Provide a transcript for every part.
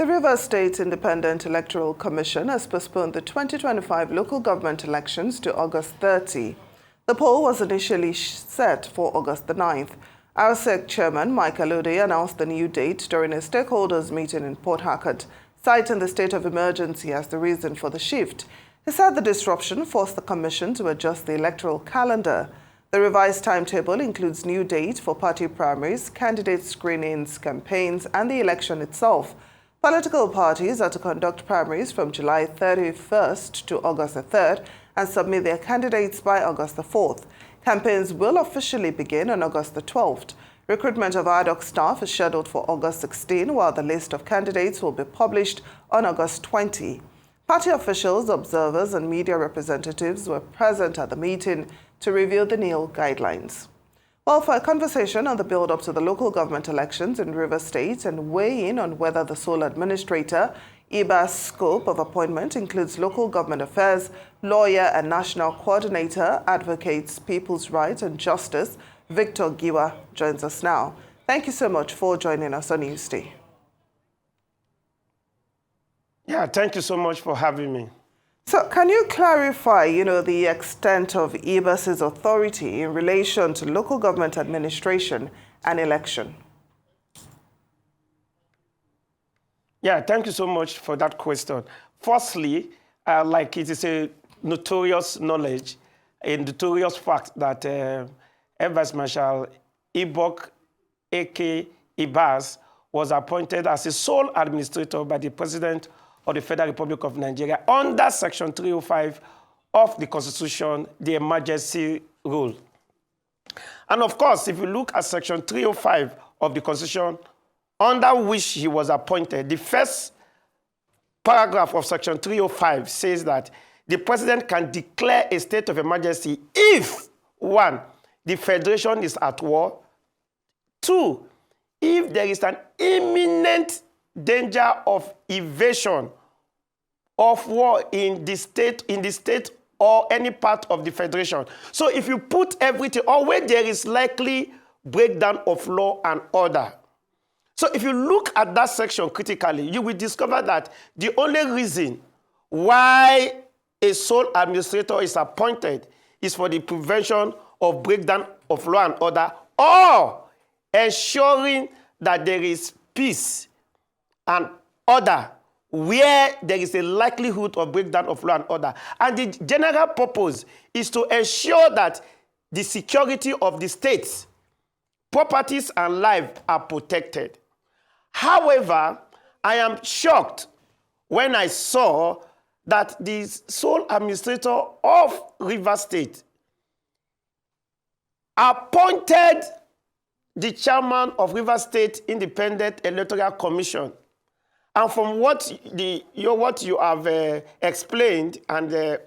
The Rivers State Independent Electoral Commission has postponed the 2025 local government elections to August 30. The poll was initially set for August the 9th. RSEC Chairman Mike Alode announced the new date during a stakeholders meeting in Port Harcourt, citing the state of emergency as the reason for the shift. He said the disruption forced the Commission to adjust the electoral calendar. The revised timetable includes new date for party primaries, candidate screenings, campaigns, and the election itself. Political parties are to conduct primaries from July 31st to August the 3rd and submit their candidates by August the 4th. Campaigns will officially begin on August the 12th. Recruitment of ad hoc staff is scheduled for August 16, while the list of candidates will be published on August 20. Party officials, observers, and media representatives were present at the meeting to review the new guidelines. Well, for a conversation on the build-up to the local government elections in Rivers State and weigh in on whether the sole administrator, IBA's scope of appointment includes local government affairs, lawyer and national coordinator, advocates people's rights and justice, Victor Giwa joins us now. Thank you so much for joining us on Newsday. Yeah, thank you so much for having me. So can you clarify, the extent of IBA's authority in relation to local government administration and election? Yeah, thank you so much for that question. Firstly, like it is a notorious knowledge, a notorious fact that Air Vice Marshal Ibok, a.k. Ibas, was appointed as a sole administrator by the President of the Federal Republic of Nigeria under Section 305 of the Constitution, the emergency rule. And of course, if you look at Section 305 of the Constitution, under which he was appointed, the first paragraph of Section 305 says that the President can declare a state of emergency if, 1, the Federation is at war, 2, if there is an imminent danger of evasion of war in the state or any part of the Federation. So if you put everything, or where there is likely breakdown of law and order. So if you look at that section critically, you will discover that the only reason why a sole administrator is appointed is for the prevention of breakdown of law and order, or ensuring that there is peace and order where there is a likelihood of breakdown of law and order. And the general purpose is to ensure that the security of the states, properties and life are protected. However, I am shocked when I saw that the sole administrator of Rivers State appointed the chairman of Rivers State Independent Electoral Commission. And from what you have explained and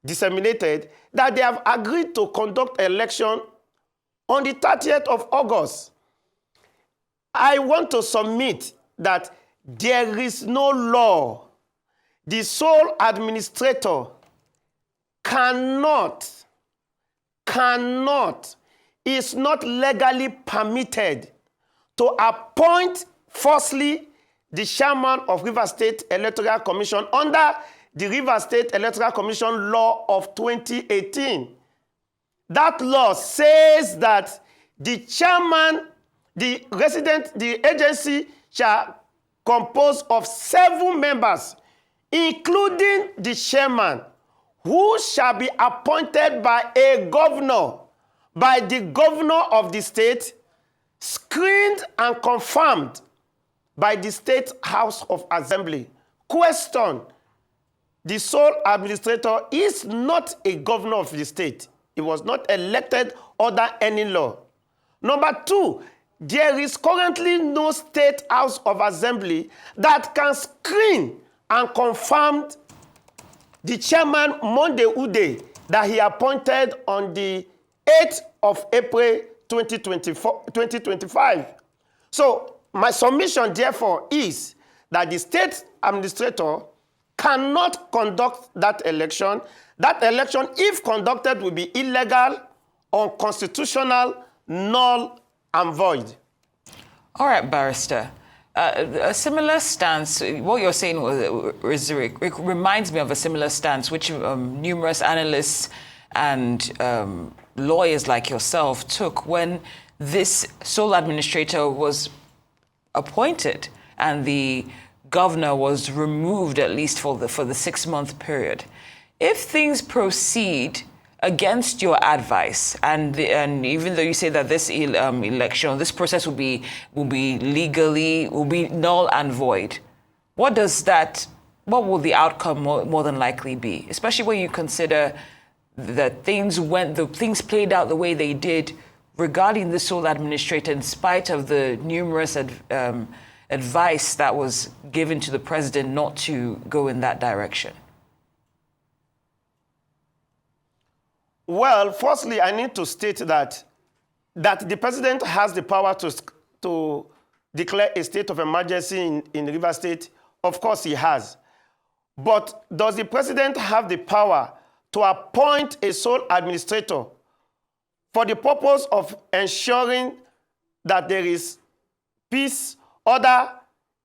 disseminated, that they have agreed to conduct election on the 30th of August. I want to submit that there is no law. The sole administrator is not legally permitted to appoint, firstly, the chairman of Rivers State Electoral Commission under the Rivers State Electoral Commission law of 2018. That law says that the chairman, the agency shall compose of 7 members, including the chairman, who shall be appointed by a governor, by the governor of the state, screened and confirmed by the State House of Assembly. Question: the sole administrator is not a governor of the state. He was not elected under any law. Number 2, there is currently no State House of Assembly that can screen and confirm the chairman Monday Ude that he appointed on the 8th of April 2025. So my submission, therefore, is that the state administrator cannot conduct that election. That election, if conducted, will be illegal, unconstitutional, null, and void. All right, Barrister. A similar stance, what you're saying reminds me of a similar stance which numerous analysts and lawyers like yourself took when this sole administrator was appointed and the governor was removed, at least for the 6-month period. If things proceed against your advice, and even though you say that this election, this process will be null and void, what will the outcome more than likely be? Especially when you consider that things played out the way they did regarding the sole administrator, in spite of the numerous advice that was given to the president not to go in that direction. Well, firstly, I need to state that the president has the power to declare a state of emergency in Rivers State. Of course, he has. But does the president have the power to appoint a sole administrator for the purpose of ensuring that there is peace, order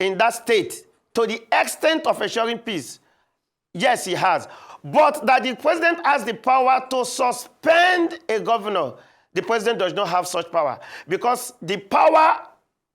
in that state, to the extent of ensuring peace? Yes, he has. But that the president has the power to suspend a governor, the president does not have such power, because the power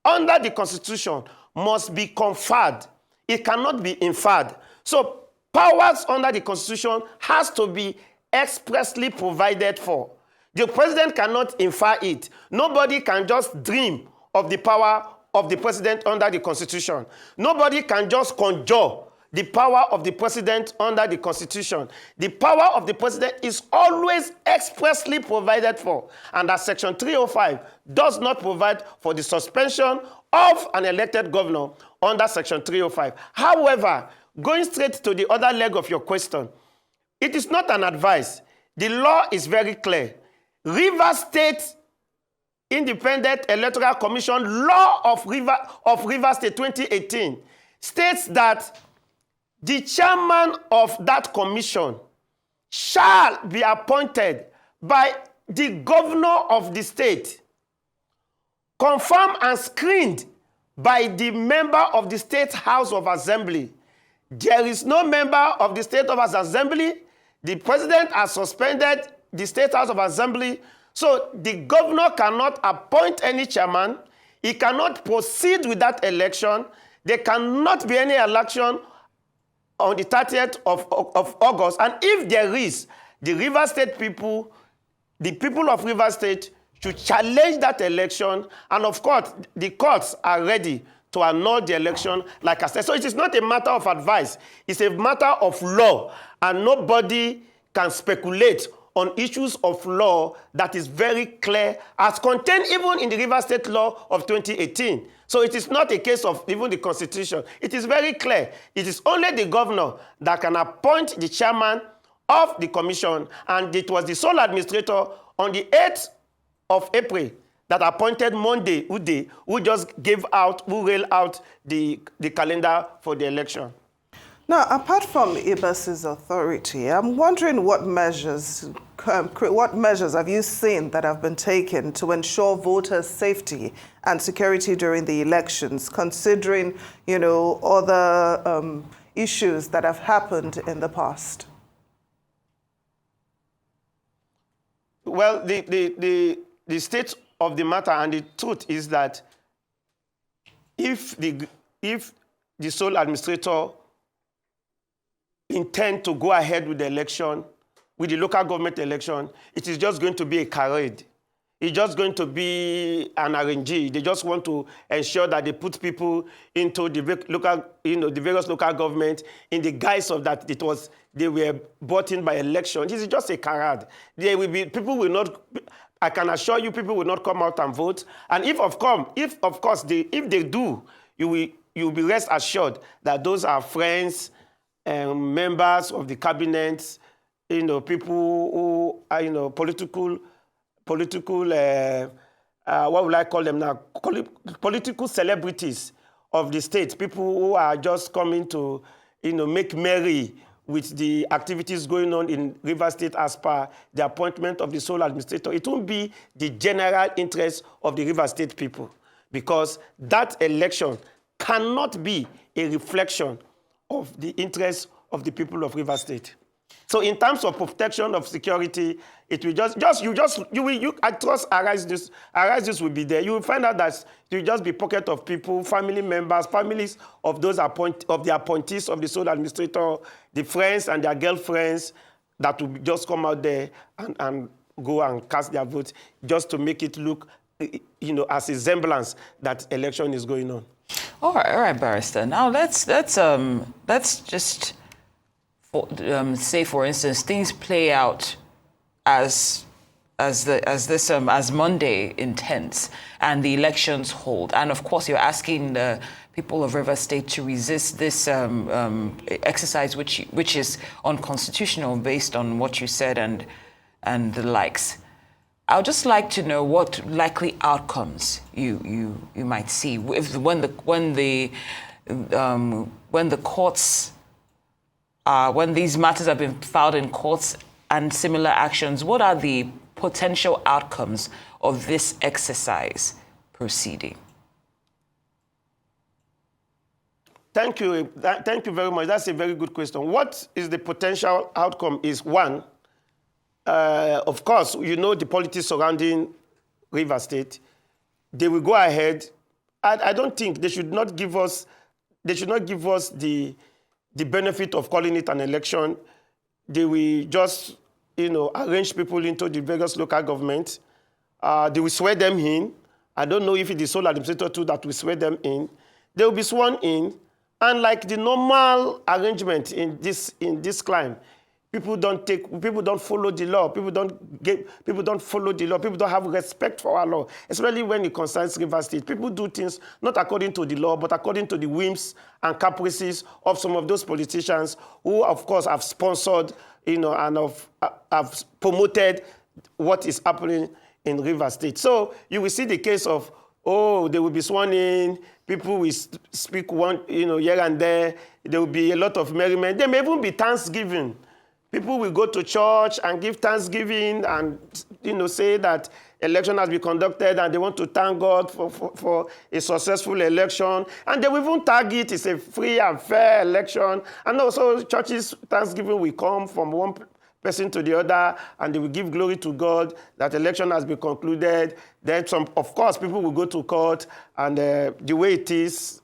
under the Constitution must be conferred. It cannot be inferred. So powers under the Constitution has to be expressly provided for. The president cannot infer it. Nobody can just dream of the power of the president under the Constitution. Nobody can just conjure the power of the president under the Constitution. The power of the president is always expressly provided for. And that Section 305 does not provide for the suspension of an elected governor under Section 305. However, going straight to the other leg of your question, it is not an advice. The law is very clear. Rivers State Independent Electoral Commission Law of Rivers State 2018 states that the chairman of that commission shall be appointed by the governor of the state, confirmed and screened by the member of the State House of Assembly. There is no member of the State House of Assembly. The president has suspended the State House of Assembly, so the governor cannot appoint any chairman. He cannot proceed with that election. There cannot be any election on the 30th of August. And if there is, the Rivers State people, the people of Rivers State should challenge that election. And of course, the courts are ready to annul the election, like I said. So it is not a matter of advice. It's a matter of law. And nobody can speculate on issues of law that is very clear, as contained even in the Rivers State law of 2018. So it is not a case of even the Constitution. It is very clear. It is only the governor that can appoint the chairman of the commission, and it was the sole administrator on the 8th of April that appointed Monday Ude, who just railed out the calendar for the election. Now, apart from IBAS's authority, I'm wondering what measures have you seen that have been taken to ensure voters' safety and security during the elections, considering, other issues that have happened in the past? Well, the state of the matter and the truth is that if the sole administrator intend to go ahead with the election, with the local government election, it is just going to be a charade. It's just going to be an RNG. They just want to ensure that they put people into the local, the various local government in the guise of that they were bought in by election. This is just a charade. There will be people will not. I can assure you, people will not come out and vote. And if they do, you will be rest assured that those are friends, members of the cabinet, people who are, political, what would I call them now? Political celebrities of the state, people who are just coming to, make merry with the activities going on in Rivers State as per the appointment of the sole administrator. It won't be the general interest of the Rivers State people, because that election cannot be a reflection of the interests of the people of Rivers State. So in terms of protection of security, it will I trust arise this will be there. You will find out that it will just be pocket of people, family members, families of those of the appointees of the sole administrator, the friends and their girlfriends that will just come out there and go and cast their vote just to make it look, as a semblance that election is going on. All right, Barrister. Now let's just say, for instance, things play out as Monday intends, and the elections hold. And of course, you're asking the people of Rivers State to resist this exercise, which is unconstitutional based on what you said and the likes. I would just like to know what likely outcomes you might see when these matters have been filed in courts and similar actions. What are the potential outcomes of this exercise proceeding? Thank you very much. That's a very good question. What is the potential outcome is one. Of course, the politics surrounding Rivers State. They will go ahead. I don't think they should not give us the benefit of calling it an election. They will just, arrange people into the various local governments. They will swear them in. I don't know if it is sole administrator too that will swear them in. They will be sworn in. And like the normal arrangement in this climb, people don't follow the law. People don't follow the law. People don't have respect for our law, especially when it concerns Rivers State. People do things not according to the law, but according to the whims and caprices of some of those politicians who, of course, have sponsored, and have promoted what is happening in Rivers State. So you will see the case of, they will be sworn in, people will speak one, here and there. There will be a lot of merriment. There may even be Thanksgiving. People will go to church and give thanksgiving and, say that election has been conducted and they want to thank God for a successful election. And they will even tag it as a free and fair election. And also churches' thanksgiving will come from one person to the other and they will give glory to God that election has been concluded. Then of course, people will go to court and the way it is,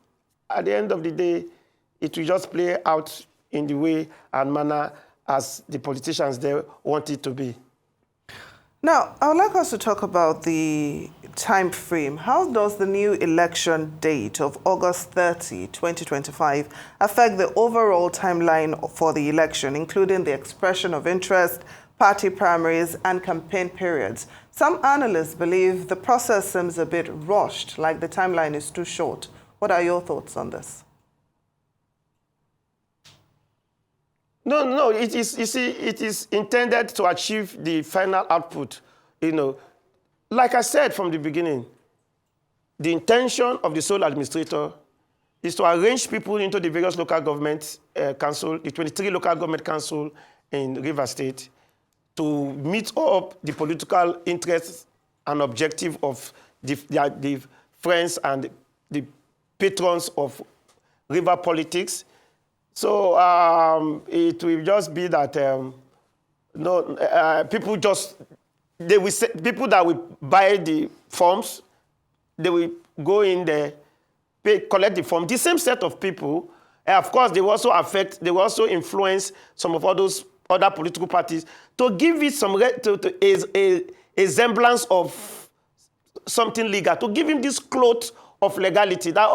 at the end of the day, it will just play out in the way and manner as the politicians there want it to be. Now, I would like us to talk about the time frame. How does the new election date of August 30, 2025 affect the overall timeline for the election, including the expression of interest, party primaries, and campaign periods? Some analysts believe the process seems a bit rushed, like the timeline is too short. What are your thoughts on this? No, it is intended to achieve the final output. Like I said from the beginning, the intention of the sole administrator is to arrange people into the various local government council, the 23 local government council in Rivers State, to meet up the political interests and objective of the friends and the patrons of river politics. So it will just be that people that will buy the forms, they will go in there, collect the form. The same set of people, of course, they will also influence some of all those other political parties to give it a semblance of something legal, to give him this cloth of legality that,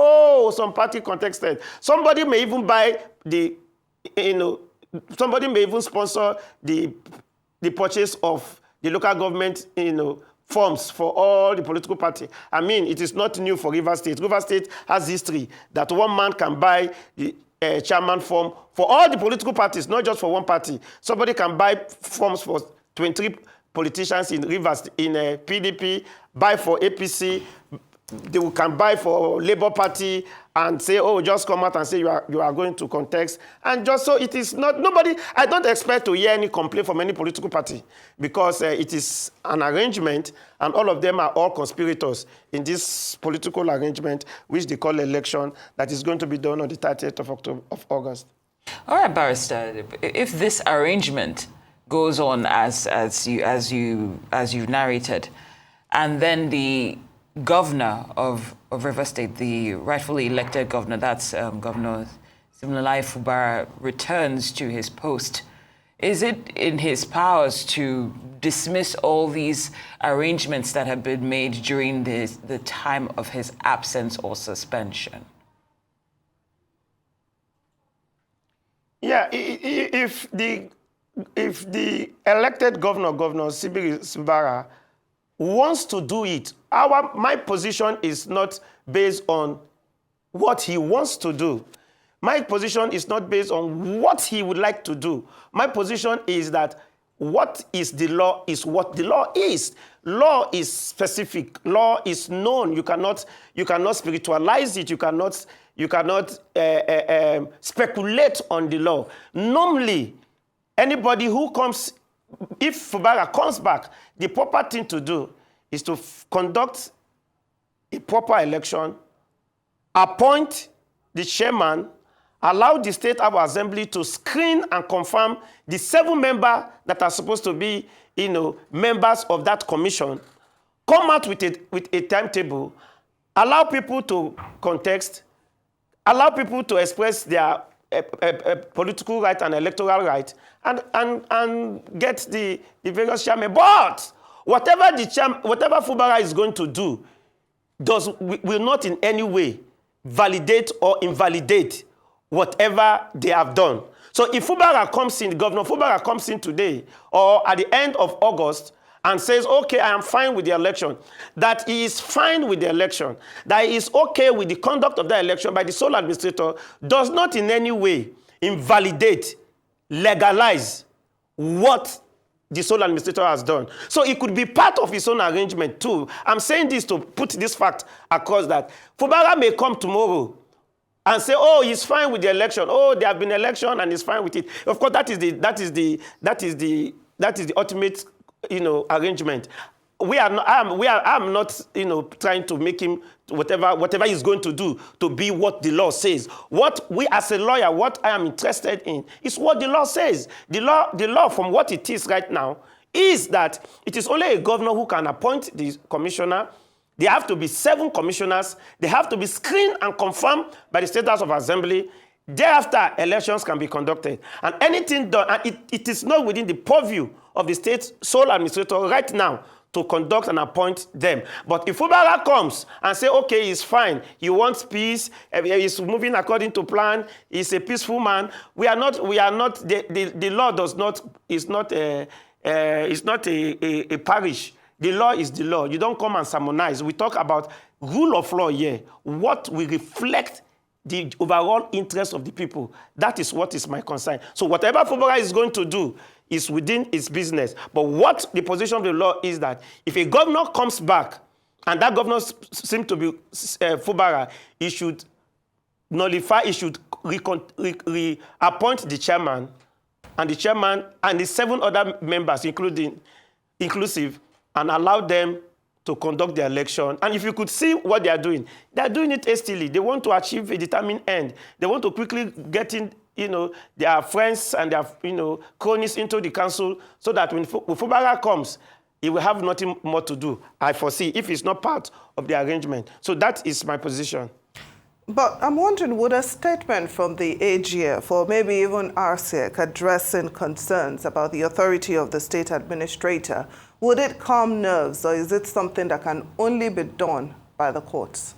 some party contested. Somebody may even buy somebody may even sponsor the purchase of the local government, forms for all the political party. I mean, it is not new for Rivers State. Rivers State has history that one man can buy the chairman form for all the political parties, not just for one party. Somebody can buy forms for 23 politicians in Rivers, in PDP, buy for APC, they can buy for Labour Party and say, oh, just come out and say you are going to contest. And just so it is not, nobody, I don't expect to hear any complaint from any political party because it is an arrangement and all of them are all conspirators in this political arrangement, which they call election, that is going to be done on the 30th of August. All right, Barrister, if this arrangement goes on as you narrated, and then the governor of River State, the rightfully elected governor, that's Governor Siminalayi Fubara, returns to his post, is it in his powers to dismiss all these arrangements that have been made during the time of his absence or suspension? Yeah, if the elected governor, Governor Sibara, wants to do it, my position is not based on what he wants to do. My position is not based on what he would like to do. My position is that what is the law is what the law is. Law is specific. Law is known. You cannot spiritualize it. You cannot speculate on the law. Normally, anybody who comes, if Fubara comes back, the proper thing to do is to conduct a proper election, appoint the chairman, allow the State House Assembly to screen and confirm the 7 members that are supposed to be, members of that commission, come out with a timetable, allow people to contest, allow people to express their political right and electoral right, and get the various chairmen. But whatever Fubara is going to do will not in any way validate or invalidate whatever they have done. So if Fubara comes in, Governor Fubara comes in today or at the end of August and says, okay, I am fine with the election, that he is fine with the election, that he is okay with the conduct of the election by the sole administrator, does not in any way invalidate, legalize what the sole administrator has done. So it could be part of his own arrangement too. I'm saying this to put this fact across, that Fubara may come tomorrow and say, oh, he's fine with the election. Oh, there have been election and he's fine with it. Of course, that is the ultimate, arrangement. I'm not, trying to make him whatever he's going to do to be what the law says. What we, as a lawyer, what I am interested in is what the law says. The law, from what it is right now, is that it is only a governor who can appoint the commissioner. There have to be 7 commissioners. They have to be screened and confirmed by the State House of Assembly. Thereafter, elections can be conducted. And anything done, and it is not within the purview of the state sole administrator right now to conduct and appoint them. But if Fubara comes and say, okay, he's fine, he wants peace, he's moving according to plan, he's a peaceful man, the law is not a parish. The law is the law. You don't come and sermonize. We talk about rule of law here. What will reflect the overall interest of the people. That is what is my concern. So whatever Fubara is going to do is within its business. But what the position of the law is that if a governor comes back, and that governor seems to be Fubara, he should nullify, he should appoint the chairman and the 7 other members, inclusive, and allow them to conduct the election. And if you could see what they are doing it hastily. They want to achieve a determined end. They want to quickly get in, their friends and their, cronies into the council, so that when Fubara comes, he will have nothing more to do, I foresee, if it's not part of the arrangement. So that is my position. But I'm wondering, would a statement from the AGF or maybe even RSEC addressing concerns about the authority of the state administrator, would it calm nerves, or is it something that can only be done by the courts?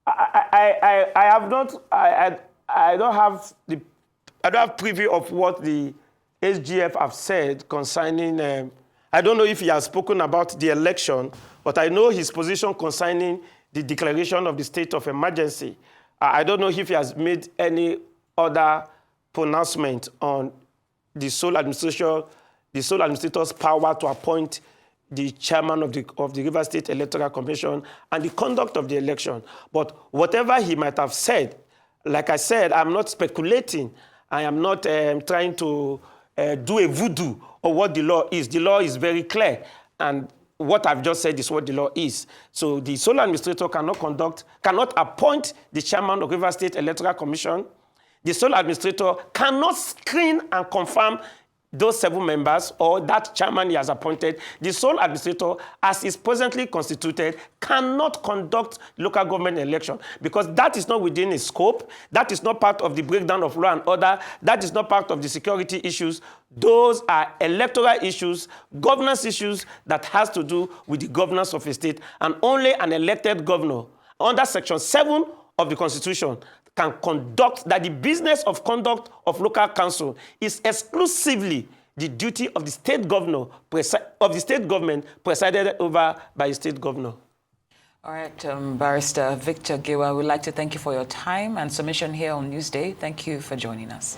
I don't have preview of what the SGF have said concerning. I don't know if he has spoken about the election, but I know his position concerning the declaration of the state of emergency. I don't know if he has made any other pronouncement on the sole administrator's power to appoint, the chairman of the River State Electoral Commission and the conduct of the election. But whatever he might have said, like I said, I'm not speculating. I am not trying to do a voodoo of what the law is. The law is very clear, and what I've just said is what the law is. So the sole administrator cannot appoint the chairman of River State Electoral Commission. The sole administrator cannot screen and confirm those 7 members or that chairman he has appointed. The sole administrator, as is presently constituted, cannot conduct local government election because that is not within his scope. That is not part of the breakdown of law and order. That is not part of the security issues. Those are electoral issues, governance issues that has to do with the governance of a state. And only an elected governor under Section 7 of the Constitution can conduct, that the business of conduct of local council is exclusively the duty of the state governor, of the state government presided over by a state governor. All right, Barrister Victor Giwa, we'd like to thank you for your time and submission here on Newsday. Thank you for joining us.